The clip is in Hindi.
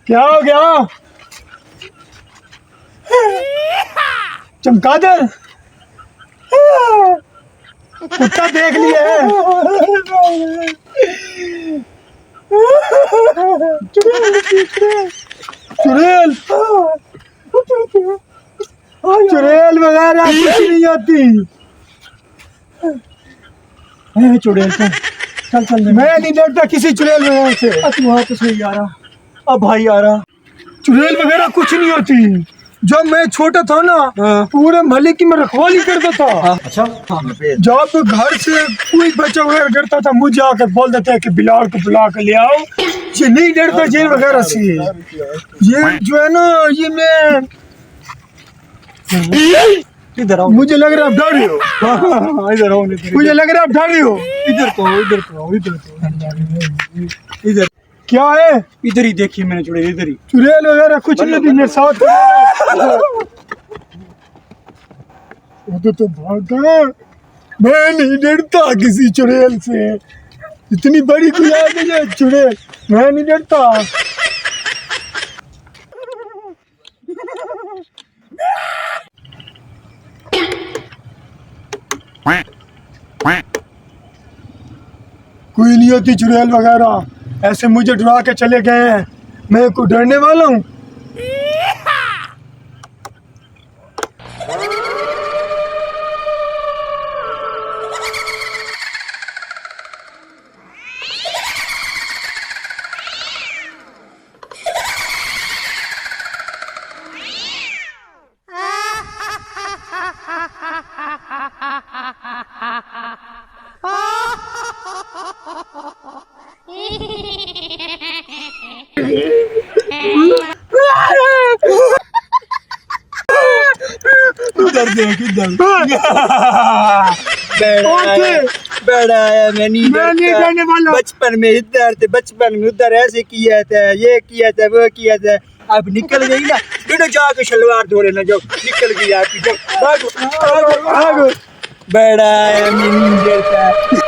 क्या हो गया? चमगादड़ कुत्ता देख लिया है। चुड़ैल चुड़ैल वगैरह कुछ नहीं आती। चुड़ैल चल चल, मैं नहीं डरता किसी चुड़ैल वगैरह से। वहाँ तो सही आ रहा, अब भाई आ रहा। चुड़ैल वगैरह कुछ नहीं होती। जब मैं छोटा था ना, पूरे मोहल्ले की मैं रखवाली करता था। अच्छा, जब घर से कोई बच्चा वगैरह डरता था, मुझे आकर बोल देता है कि बिलाल को बुला कर ले आओ। ये नहीं डरता जेल वगैरह से। ये जो है ना, ये मैं इधर आओ। मुझे लग रहा है आप डर रहे हो। इधर आओ। मुझे लग रहा है आप डर रहे हो। इधर तो इधर तो इधर इधर क्या है? इधर ही देखिए मैंने चुड़ैल, इधर ही। चुड़ैल वगैरह कुछ नहीं थी मेरे साथ। तो भागा। मैं नहीं डरता किसी चुड़ैल से। इतनी बड़ी कोई आ गई चुड़ैल, मैं नहीं डरता। कोई नहीं होती चुड़ैल वगैरह, ऐसे मुझे डरा के चले गए हैं। मैं को डरने वाला हूँ? उधर देख, इधर बड़ा आया। मैं नहीं डरने वाला। बचपन में इधर थे, बचपन में उधर ऐसे किया था, ये किया था, वो किया था। अब निकल गई ना, बेटा जाके शलवार धो लेना। जो निकल गई आपकी, जब भागो भागो भागो। बड़ा आया, मैं नहीं डरता।